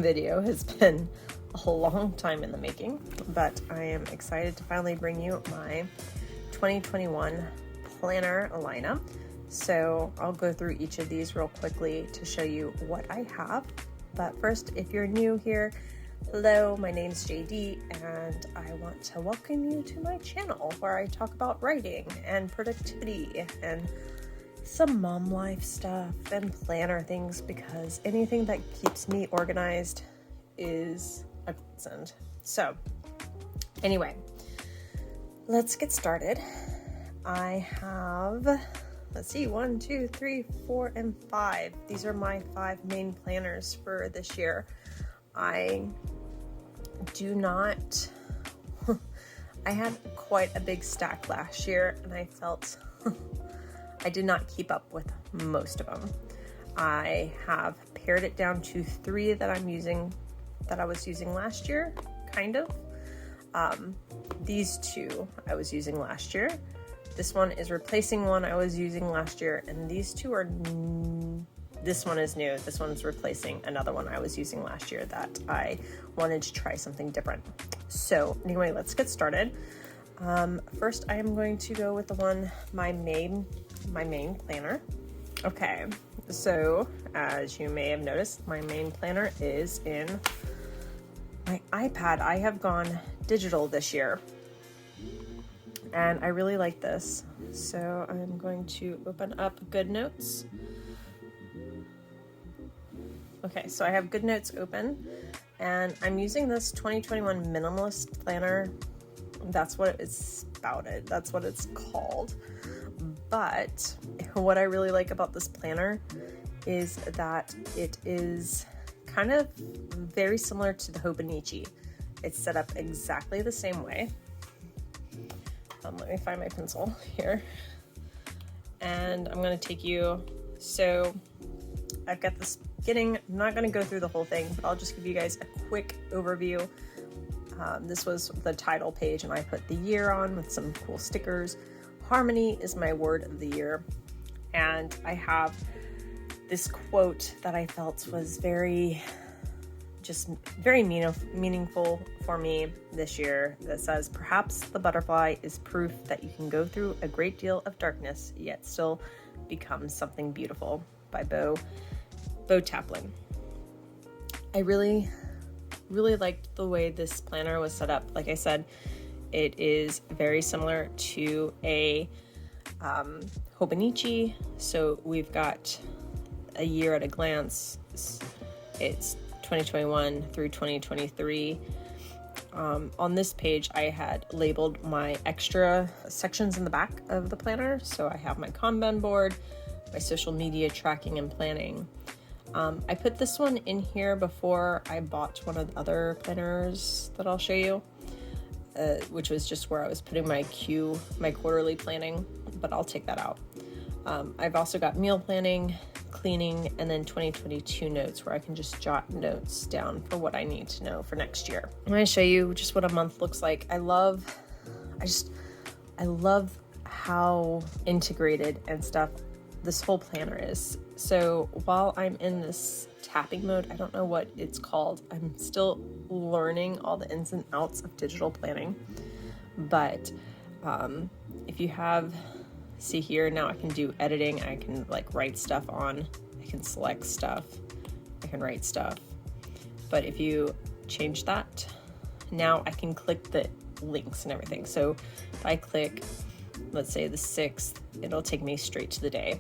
video has been a long time in the making, but I am excited to finally bring you my 2021 planner lineup. So I'll go through each of these real quickly to show you what I have. But first, if you're new here, hello, my name's JD, and I want to welcome you to my channel where I talk about writing and productivity and some mom life stuff and planner things, because anything that keeps me organized is a godsend. So anyway, let's get started. I have, let's see, 1, 2, 3, 4, and 5. These are my 5 main planners for this year. I do not, I had quite a big stack last year, and I felt I did not keep up with most of them. I have pared it down to 3 that I'm using, that I was using last year, kind of. These 2 I was using last year. This one is replacing one I was using last year, and these 2 are, this one is new. This one's replacing another one I was using last year that I wanted to try something different. So anyway, let's get started. First, I am going to go with the one, my main planner. Okay, so as you may have noticed, my main planner is in my iPad. I have gone digital this year, and I really like this. So I'm going to open up GoodNotes. Okay, so I have GoodNotes open, and I'm using this 2021 Minimalist Planner. That's what it's spouted. That's what it's called. But what I really like about this planner is that it is kind of very similar to the Hobonichi. It's set up exactly the same way. Let me find my pencil here. And I'm going to take you, so I've got this beginning. I'm not going to go through the whole thing, but I'll just give you guys a quick overview. This was the title page, and I put the year on with some cool stickers. Harmony is my word of the year, and I have this quote that I felt was very meaningful for me this year, that says, "Perhaps the butterfly is proof that you can go through a great deal of darkness yet still become something beautiful," by Bo Taplin. I really liked the way this planner was set up. Like I said, it is very similar to a Hobonichi. So we've got a year at a glance. It's 2021 through 2023. On this page, I had labeled my extra sections in the back of the planner. So I have my Kanban board, my social media tracking and planning. I put this one in here before I bought one of the other planners that I'll show you, which was just where I was putting my quarterly planning, but I'll take that out. I've also got meal planning, cleaning, and then 2022 notes, where I can just jot notes down for what I need to know for next year. I'm going to show you just what a month looks like. I love how integrated and stuff this whole planner is. So while I'm in this tapping mode, I don't know what it's called. I'm still learning all the ins and outs of digital planning. But if you see here, now I can do editing. I can write stuff on. I can select stuff. I can write stuff. But if you change that, now I can click the links and everything. So if I click, let's say the 6th, it'll take me straight to the day.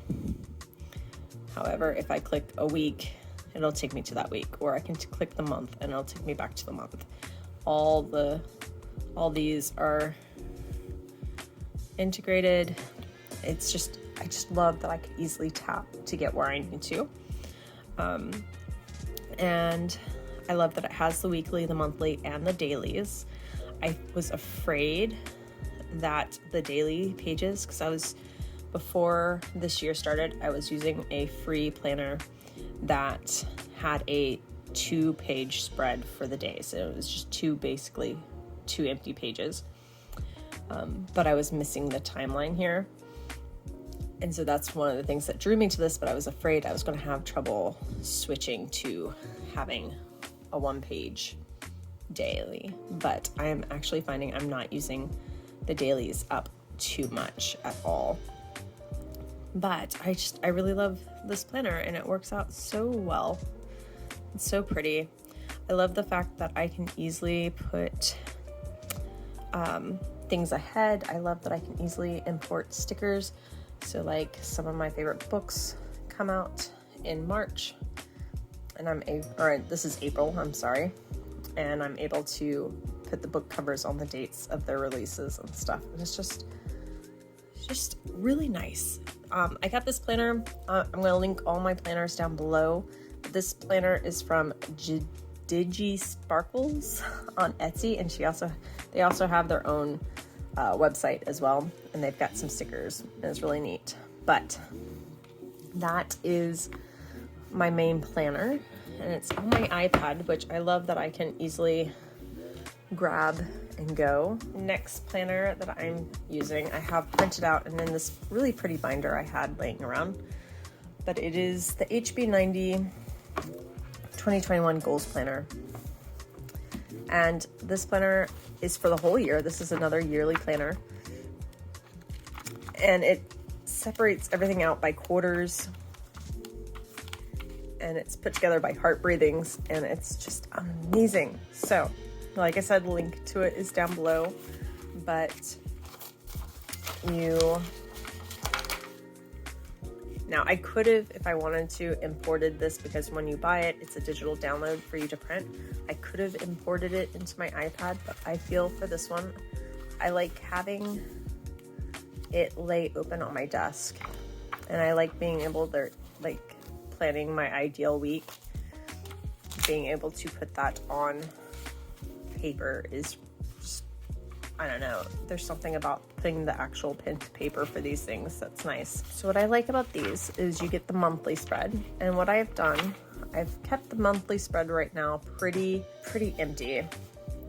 However, if I click a week, it'll take me to that week, or I can click the month and it'll take me back to the month. All these are integrated. I just love that I can easily tap to get where I need to. And I love that it has the weekly, the monthly, and the dailies. I was afraid that the daily pages, because before this year started, I was using a free planner that had a 2-page spread for the day. So it was just 2 empty pages. But I was missing the timeline here. And so that's one of the things that drew me to this, but I was afraid I was going to have trouble switching to having a 1-page daily, but I am actually finding I'm not using the dailies up too much at all. But I really love this planner, and it works out so well. It's so pretty. I love the fact that I can easily put things ahead. I love that I can easily import stickers. So like some of my favorite books come out in March, and this is April, I'm sorry. And I'm able to put the book covers on the dates of their releases and stuff. And it's just really nice. I got this planner. I'm going to link all my planners down below. This planner is from Digi Sparkles on Etsy, and they also have their own website as well, and they've got some stickers, and it's really neat. But that is my main planner, and it's on my iPad, which I love that I can easily grab and go. Next planner that I'm using, I have printed out and in this really pretty binder I had laying around, but it is the HB90 2021 Goals Planner. And this planner is for the whole year. This is another yearly planner, and it separates everything out by quarters, and it's put together by heart breathings, and it's just amazing. So like I said, link to it is down below, but now I could have, if I wanted to, imported this, because when you buy it, it's a digital download for you to print. I could have imported it into my iPad, but I feel for this one, I like having it lay open on my desk, and I like being able to, like, planning my ideal week, being able to put that on paper is just, I don't know, there's something about putting the actual pen to paper for these things that's nice. So what I like about these is you get the monthly spread, and what I've done, I've kept the monthly spread right now pretty empty.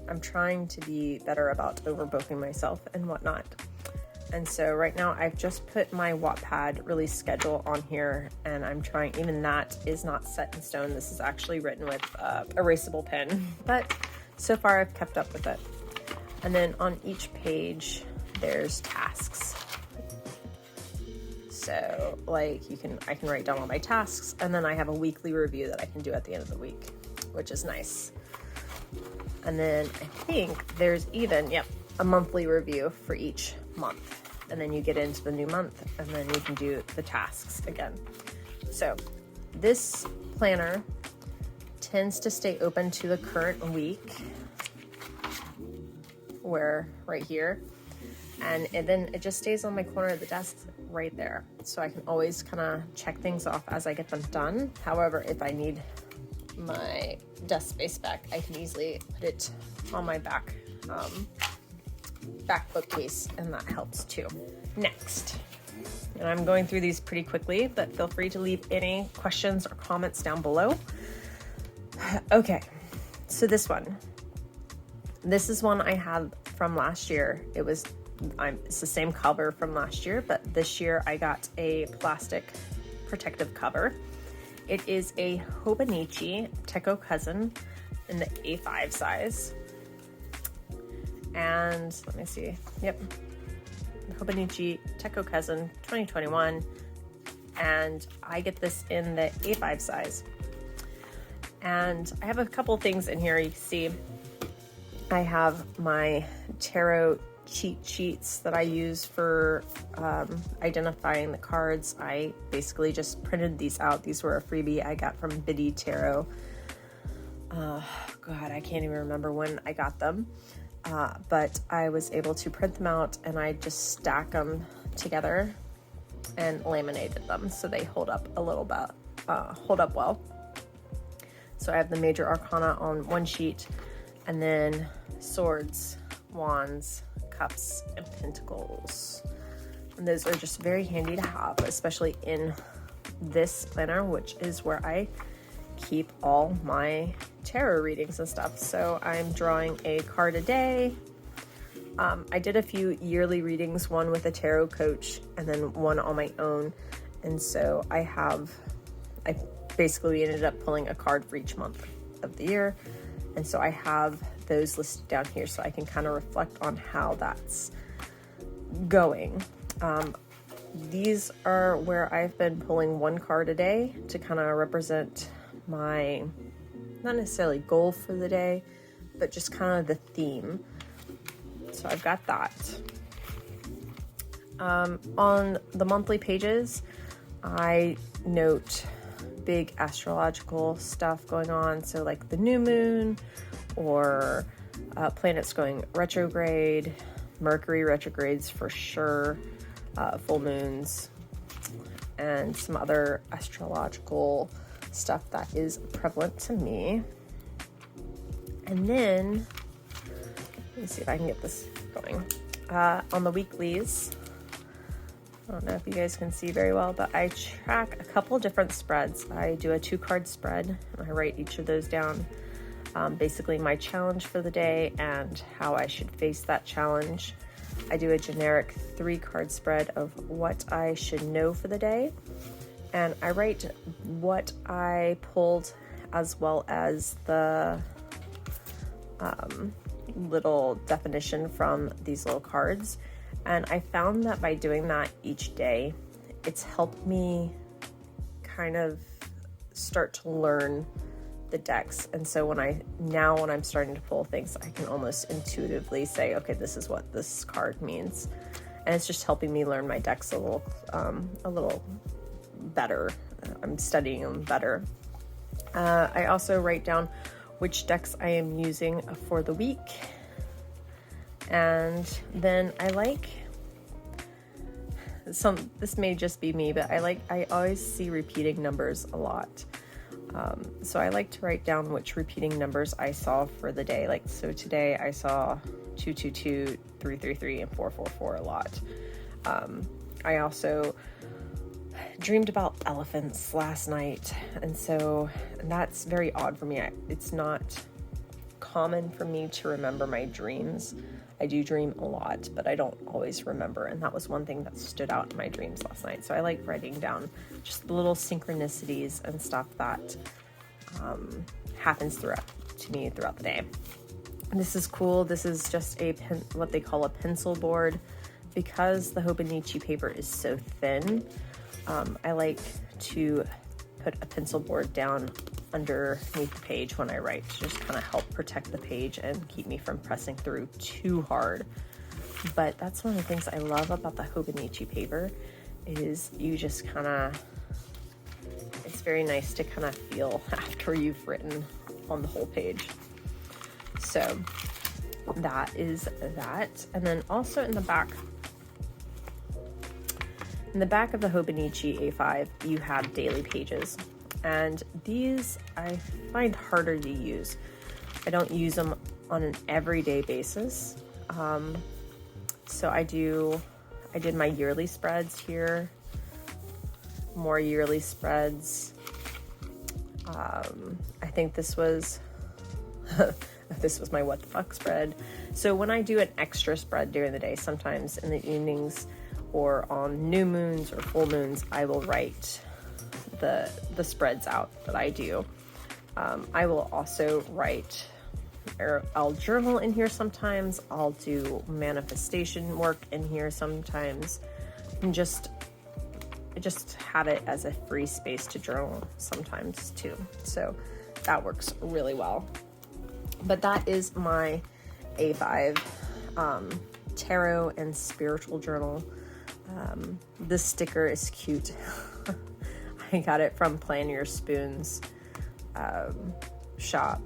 I'm trying to be better about overbooking myself and whatnot. And so right now I've just put my Wattpad release schedule on here, and I'm trying, even that is not set in stone. This is actually written with erasable pen, but so far I've kept up with it. And then on each page there's tasks. So like I can write down all my tasks, and then I have a weekly review that I can do at the end of the week, which is nice. And then I think there's even, a monthly review for each month. And then you get into the new month, and then you can do the tasks again. So this planner tends to stay open to the current week, where right here, and then it just stays on my corner of the desk right there. So I can always kind of check things off as I get them done. However, if I need my desk space back, I can easily put it on my back bookcase, and that helps too. Next, and I'm going through these pretty quickly, but feel free to leave any questions or comments down below. Okay, so this is one I had from last year. It's the same cover from last year, but this year I got a plastic protective cover. It is a Hobonichi Teco Cousin in the A5 size. And let me see. Yep. Hobonichi Teco Cousin 2021. And I get this in the A5 size. And I have a couple things in here. You can see I have my tarot cheat sheets that I use for identifying the cards. I basically just printed these out. These were a freebie I got from Biddy Tarot. God, I can't even remember when I got them. But I was able to print them out, and I just stack them together and laminated them so they hold up a little bit, hold up well. So I have the major arcana on one sheet, and then swords, wands, cups, and pentacles. And those are just very handy to have, especially in this planner, which is where I keep all my tarot readings and stuff. So I'm drawing a card a day. I did a few yearly readings, one with a tarot coach and then one on my own. And so I basically ended up pulling a card for each month. of the year. And so I have those listed down here so I can kind of reflect on how that's going. These are where I've been pulling one card a day to kind of represent my, not necessarily goal for the day, but just kind of the theme. So I've got that. On the monthly pages, I note big astrological stuff going on. So like the new moon, or planets going retrograde, Mercury retrogrades for sure, full moons, and some other astrological stuff that is prevalent to me. And then, let me see if I can get this going. On the weeklies, I don't know if you guys can see very well, but I track a couple different spreads. I do a 2-card spread, and I write each of those down. Basically my challenge for the day and how I should face that challenge. I do a generic 3-card spread of what I should know for the day. And I write what I pulled as well as the little definition from these little cards. And I found that by doing that each day, it's helped me kind of start to learn the decks. And so when I'm starting to pull things, I can almost intuitively say, okay, this is what this card means. And it's just helping me learn my decks a little better. I'm studying them better. I also write down which decks I am using for the week. And then I like this may just be me, but I always see repeating numbers a lot. So I like to write down which repeating numbers I saw for the day. Like, so today I saw 222, 333, and 444 a lot. I also dreamed about elephants last night, and that's very odd for me. It's not common for me to remember my dreams. I do dream a lot, but I don't always remember, and that was one thing that stood out in my dreams last night. So I like writing down just the little synchronicities and stuff that happens throughout the day. And this is cool. This is just what they call a pencil board. Because the Hobonichi paper is so thin, I like to put a pencil board down underneath the page when I write to just kind of help protect the page and keep me from pressing through too hard. But that's one of the things I love about the Hobonichi paper is you just kind of, it's very nice to kind of feel after you've written on the whole page. So that is that. And then also in the back of the Hobonichi A5, you have daily pages. And these I find harder to use. I don't use them on an everyday basis. So I did my yearly spreads here, more yearly spreads. I think this was my what the fuck spread. So when I do an extra spread during the day, sometimes in the evenings or on new moons or full moons, I will write the spreads out that I do. I will also write, or I'll journal in here sometimes. I'll do manifestation work in here sometimes, and just have it as a free space to journal sometimes too. So that works really well. But that is my A5 tarot and spiritual journal. This sticker is cute. I got it from Plan Your Spoon's shop.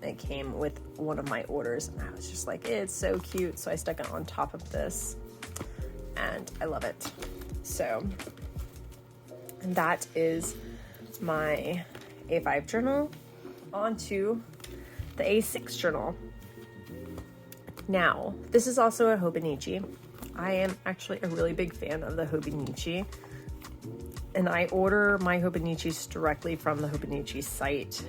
It came with one of my orders, and I was just like, it's so cute. So I stuck it on top of this, and I love it. So, and that is my A5 journal. On to the A6 journal. Now, this is also a Hobonichi. I am actually a really big fan of the Hobonichi, and I order my Hobonichis directly from the Hobonichi site,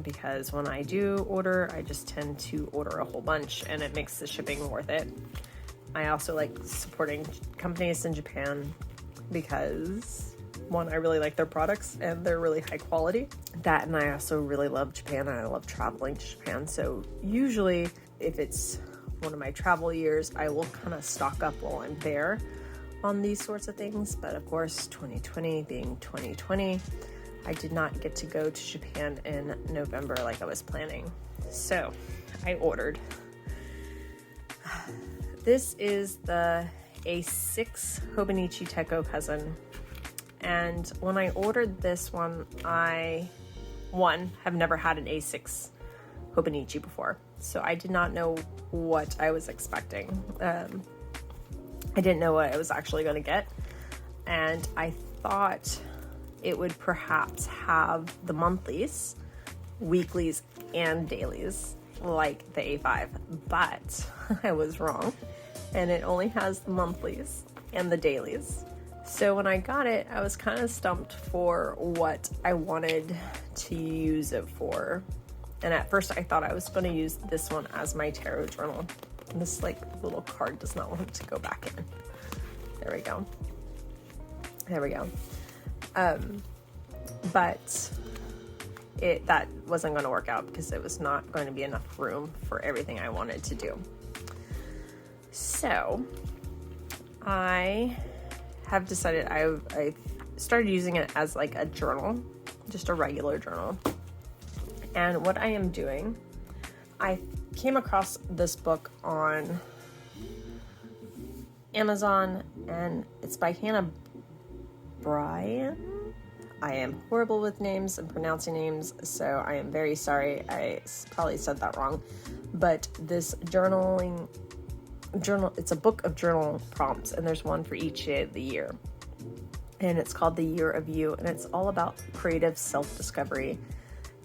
because when I do order, I just tend to order a whole bunch, and it makes the shipping worth it. I also like supporting companies in Japan because One, I really like their products and they're really high quality. That, and I also really love Japan and I love traveling to Japan. So usually if it's one of my travel years, I will kind of stock up while I'm there on these sorts of things. But of course, 2020 being 2020, I did not get to go to Japan in November like I was planning. So I ordered. This is the A6 Hobonichi Tekko Cousin. And when I ordered this one, I have never had an A6 Hobonichi before. So I did not know what I was expecting. I didn't know what I was actually going to get. And I thought it would perhaps have the monthlies, weeklies, and dailies like the A5. But I was wrong. And it only has the monthlies and the dailies. So when I got it, I was kind of stumped for what I wanted to use it for. And at first I thought I was going to use this one as my tarot journal. And this little card does not want to go back in. There we go. There we go. But that wasn't going to work out because it was not going to be enough room for everything I wanted to do. So I have decided I started using it as like a journal, just a regular journal. And what I am doing, I came across this book on Amazon and it's by Hannah Bryan. I am horrible with names and pronouncing names, so I am very sorry. I probably said that wrong. But this journal, it's a book of journal prompts, and there's one for each day of the year. And it's called The Year of You, and it's all about creative self-discovery.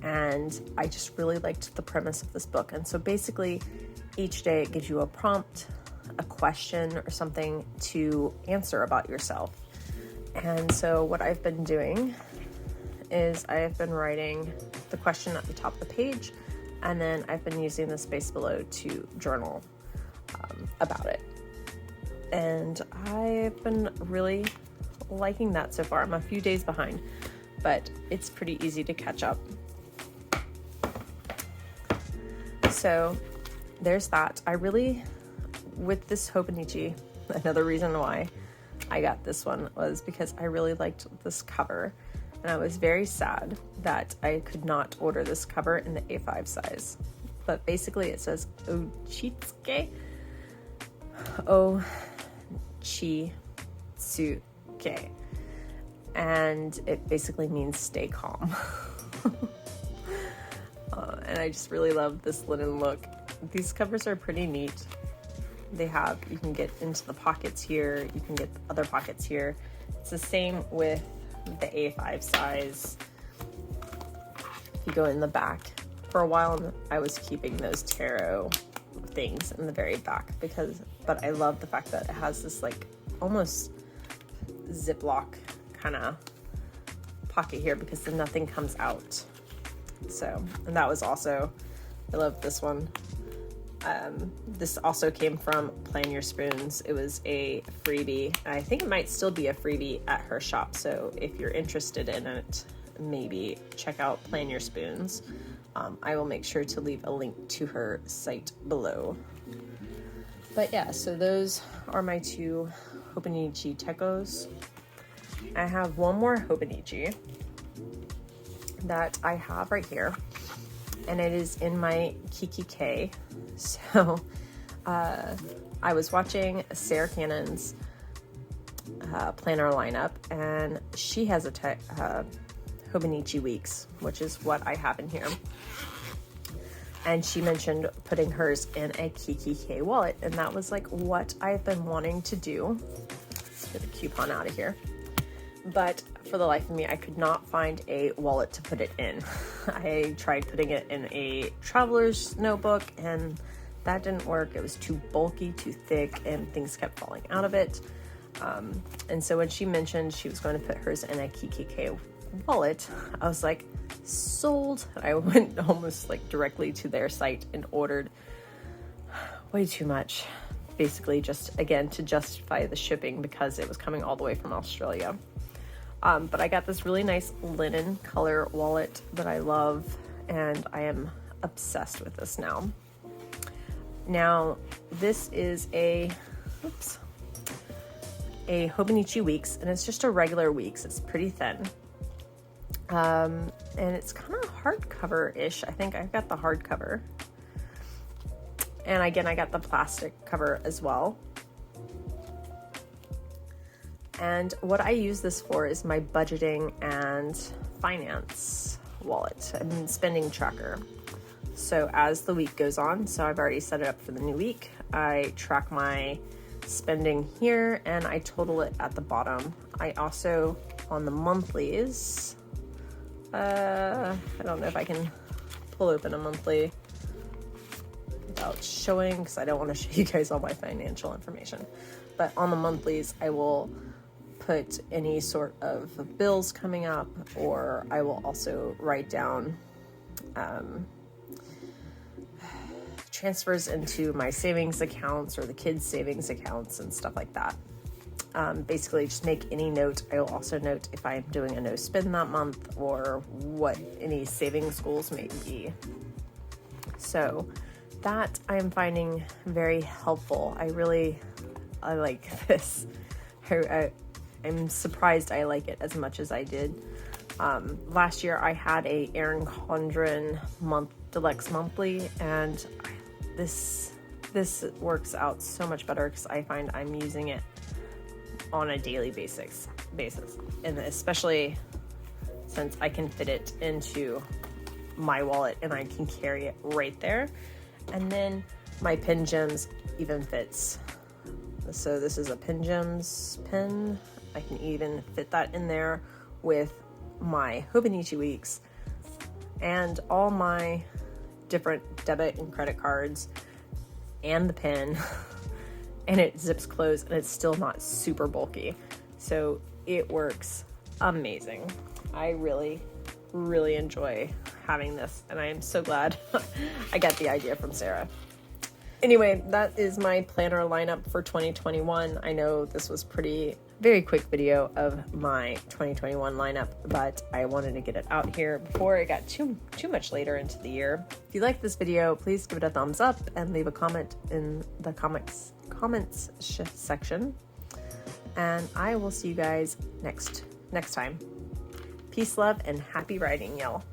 And I just really liked the premise of this book. And so basically, each day it gives you a prompt, a question, or something to answer about yourself. And so what I've been doing is I have been writing the question at the top of the page, and then I've been using the space below to journal about it. And I've been really liking that so far. I'm a few days behind, but it's pretty easy to catch up. So there's that. I really, with this Hobonichi, another reason why I got this one was because I really liked this cover, and I was very sad that I could not order this cover in the A5 size. But basically it says Ochitsuke, Ochitsuke, and it basically means stay calm. And I just really love this linen look. These covers are pretty neat. You can get into the pockets here, you can get other pockets here. It's the same with the A5 size. If you go in the back, for a while I was keeping those tarot things in the very back but I love the fact that it has this like almost Ziploc kind of pocket here because then nothing comes out. So, and that was also, I love this one. This also came from Plan Your Spoons. It was a freebie. I think it might still be a freebie at her shop. So if you're interested in it, maybe check out Plan Your Spoons. I will make sure to leave a link to her site below. But yeah, so those are my two Hobonichi Tekkos. I have one more Hobonichi that I have right here, and it is in my Kikki. So I was watching Sarah Cannon's planner lineup, and she has a Hobonichi Weeks, which is what I have in here. And she mentioned putting hers in a Kikki wallet, and that was like what I've been wanting to do. Let's get a coupon out of here. But for the life of me, I could not find a wallet to put it in. I tried putting it in a traveler's notebook, and that didn't work. It was too bulky, too thick, and things kept falling out of it. And so when she mentioned she was going to put hers in a Kikki wallet, I was like, sold. I went almost like directly to their site and ordered way too much. Basically just, again, to justify the shipping because it was coming all the way from Australia. But I got this really nice linen color wallet that I love, and I am obsessed with this now. Now, this is a Hobonichi Weeks, and it's just a regular Weeks. It's pretty thin. And it's kind of hardcover-ish. I think I've got the hardcover. And again, I got the plastic cover as well. And what I use this for is my budgeting and finance wallet and spending tracker. So as the week goes on, so I've already set it up for the new week, I track my spending here and I total it at the bottom. I also, on the monthlies, I don't know if I can pull open a monthly without showing, because I don't want to show you guys all my financial information. But on the monthlies, I will put any sort of bills coming up, or I will also write down transfers into my savings accounts or the kids' savings accounts and stuff like that. Basically, just make any note. I will also note if I'm doing a no spend that month or what any savings goals may be. So that I'm finding very helpful. I like this. I'm surprised I like it as much as I did. Last year I had a Erin Condren Deluxe monthly, and this works out so much better because I find I'm using it on a daily basis, and especially since I can fit it into my wallet and I can carry it right there. And then my Pin Gems even fits. So this is a Pin Gems pin. I can even fit that in there with my Hobonichi Weeks and all my different debit and credit cards and the pin. And it zips closed and it's still not super bulky. So it works amazing. I really, really enjoy having this, and I am so glad I got the idea from Sarah. Anyway, that is my planner lineup for 2021. I know this was very quick video of my 2021 lineup, but I wanted to get it out here before it got too much later into the year. If you like this video, please give it a thumbs up and leave a comment in the comments section. And I will see you guys next time. Peace, love, and happy writing, y'all.